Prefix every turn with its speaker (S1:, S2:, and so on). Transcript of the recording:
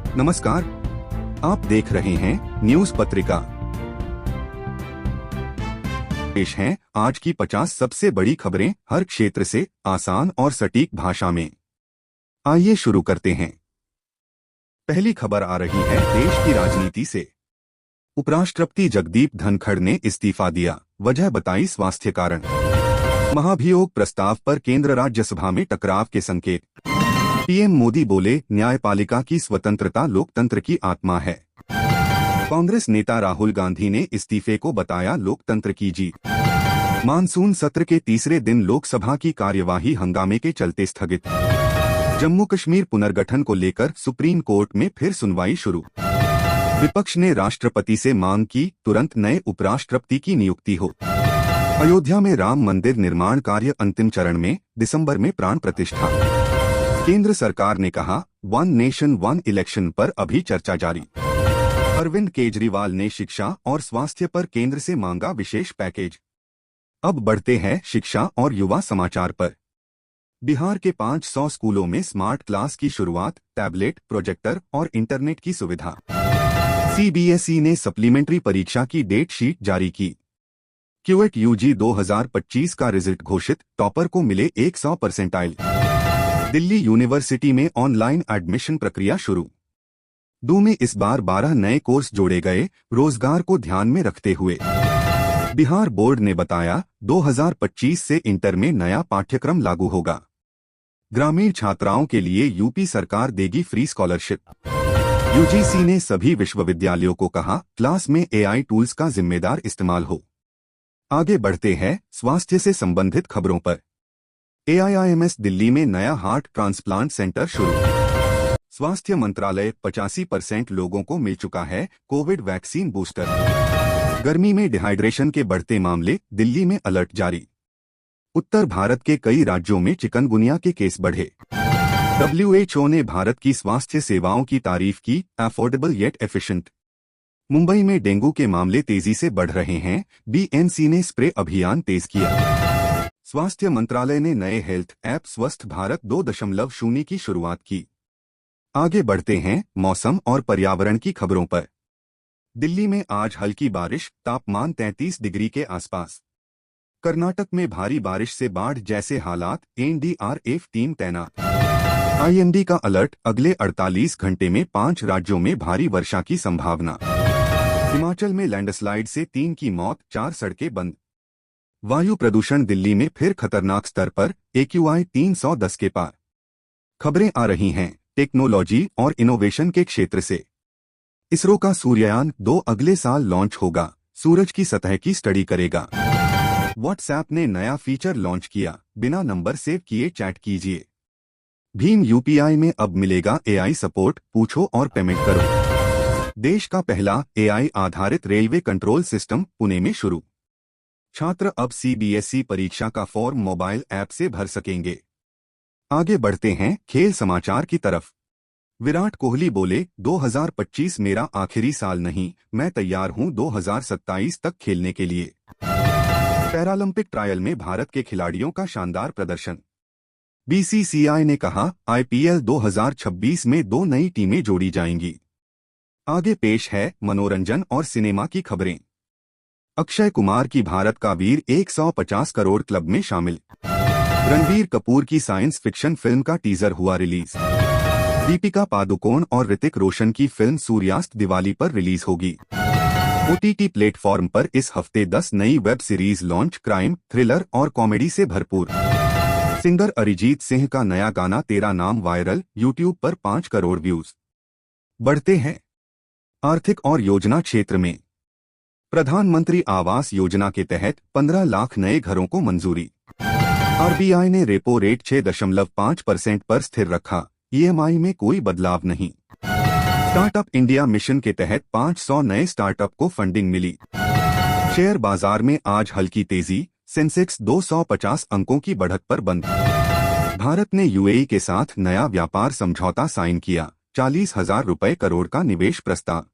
S1: नमस्कार, आप देख रहे हैं न्यूज पत्रिका। पेश हैं आज की 50 सबसे बड़ी खबरें हर क्षेत्र से आसान और सटीक भाषा में। आइए शुरू करते हैं। पहली खबर आ रही है देश की राजनीति से। उपराष्ट्रपति जगदीप धनखड़ ने इस्तीफा दिया, वजह बताई स्वास्थ्य कारण। महाभियोग प्रस्ताव पर केंद्र राज्यसभा में टकराव के संकेत। पीएम मोदी बोले, न्यायपालिका की स्वतंत्रता लोकतंत्र की आत्मा है। कांग्रेस नेता राहुल गांधी ने इस्तीफे को बताया लोकतंत्र की जीत। मानसून सत्र के तीसरे दिन लोकसभा की कार्यवाही हंगामे के चलते स्थगित। जम्मू कश्मीर पुनर्गठन को लेकर सुप्रीम कोर्ट में फिर सुनवाई शुरू। विपक्ष ने राष्ट्रपति से मांग की, तुरंत नए उपराष्ट्रपति की नियुक्ति हो। अयोध्या में राम मंदिर निर्माण कार्य अंतिम चरण में, दिसंबर में प्राण प्रतिष्ठा। केंद्र सरकार ने कहा, वन नेशन वन इलेक्शन पर अभी चर्चा जारी। अरविंद केजरीवाल ने शिक्षा और स्वास्थ्य पर केंद्र से मांगा विशेष पैकेज। अब बढ़ते हैं शिक्षा और युवा समाचार पर। बिहार के 500 स्कूलों में स्मार्ट क्लास की शुरुआत, टैबलेट, प्रोजेक्टर और इंटरनेट की सुविधा। सीबीएसई ने सप्लीमेंट्री परीक्षा की डेट शीट जारी की। क्यूएट यूजी 2025 का रिजल्ट घोषित, टॉपर को मिले 100 परसेंटाइल। दिल्ली यूनिवर्सिटी में ऑनलाइन एडमिशन प्रक्रिया शुरू। दू में इस बार 12 नए कोर्स जोड़े गए, रोजगार को ध्यान में रखते हुए। बिहार बोर्ड ने बताया, 2025 से इंटर में नया पाठ्यक्रम लागू होगा। ग्रामीण छात्राओं के लिए यूपी सरकार देगी फ्री स्कॉलरशिप। यूजीसी ने सभी विश्वविद्यालयों को कहा, क्लास में एआई टूल्स का जिम्मेदार इस्तेमाल हो। आगे बढ़ते हैं स्वास्थ्य से संबंधित खबरों पर। एआईआईएमएस दिल्ली में नया हार्ट ट्रांसप्लांट सेंटर शुरू। स्वास्थ्य मंत्रालय 85% लोगों को मिल चुका है कोविड वैक्सीन बूस्टर। गर्मी में डिहाइड्रेशन के बढ़ते मामले, दिल्ली में अलर्ट जारी। उत्तर भारत के कई राज्यों में चिकनगुनिया के केस बढ़े। डब्ल्यूएचओ ने भारत की स्वास्थ्य सेवाओं की तारीफ की, अफोर्डेबल येट एफिशिएंट। मुंबई में डेंगू के मामले तेजी से बढ़ रहे हैं, बीएमसी ने स्प्रे अभियान तेज किया। स्वास्थ्य मंत्रालय ने नए हेल्थ ऐप स्वस्थ भारत 2.0 की शुरुआत की। आगे बढ़ते हैं मौसम और पर्यावरण की खबरों पर। दिल्ली में आज हल्की बारिश, तापमान 33 डिग्री के आसपास। कर्नाटक में भारी बारिश से बाढ़ जैसे हालात, एनडीआरएफ टीम तैनात। आईएमडी का अलर्ट, अगले 48 घंटे में 5 राज्यों में भारी वर्षा की संभावना। हिमाचल में लैंडस्लाइड से 3 की मौत, 4 सड़कें बंद। वायु प्रदूषण दिल्ली में फिर खतरनाक स्तर पर, एक्यूआई 310 के पार। खबरें आ रही हैं टेक्नोलॉजी और इनोवेशन के क्षेत्र से। इसरो का सूर्ययान 2 अगले साल लॉन्च होगा, सूरज की सतह की स्टडी करेगा। व्हाट्सएप ने नया फीचर लॉन्च किया, बिना नंबर सेव किए चैट कीजिए। भीम यूपीआई में अब मिलेगा एआई सपोर्ट, पूछो और पेमेंट करो। देश का पहला एआई आधारित रेलवे कंट्रोल सिस्टम पुणे में शुरू। छात्र अब सीबीएसई परीक्षा का फॉर्म मोबाइल ऐप से भर सकेंगे। आगे बढ़ते हैं खेल समाचार की तरफ। विराट कोहली बोले, 2025 मेरा आखिरी साल नहीं, मैं तैयार हूं 2027 तक खेलने के लिए। पैरालंपिक ट्रायल में भारत के खिलाड़ियों का शानदार प्रदर्शन। बीसीसीआई ने कहा, आईपीएल 2026 में 2 नई टीमें जोड़ी जाएंगी। आगे पेश है मनोरंजन और सिनेमा की खबरें। अक्षय कुमार की भारत का वीर 150 करोड़ क्लब में शामिल। रणबीर कपूर की साइंस फिक्शन फिल्म का टीजर हुआ रिलीज। दीपिका पादुकोण और ऋतिक रोशन की फिल्म सूर्यास्त दिवाली पर रिलीज होगी। ओटीटी प्लेटफॉर्म पर इस हफ्ते 10 नई web series launch, crime, thriller और कॉमेडी से भरपूर। सिंगर अरिजीत सिंह का नया गाना तेरा नाम वायरल, यूट्यूब पर 5 करोड़ व्यूज। बढ़ते हैं आर्थिक और योजना क्षेत्र में। प्रधानमंत्री आवास योजना के तहत 15 लाख नए घरों को मंजूरी। आरबीआई ने रेपो रेट 6.5% पर स्थिर रखा, ईएमआई में कोई बदलाव नहीं। स्टार्टअप इंडिया मिशन के तहत 500 नए स्टार्टअप को फंडिंग मिली। शेयर बाजार में आज हल्की तेजी, सेंसेक्स 250 अंकों की बढ़त पर बंद। भारत ने यूएई के साथ नया व्यापार समझौता साइन किया, 40,000 रुपए करोड़ का निवेश प्रस्ताव।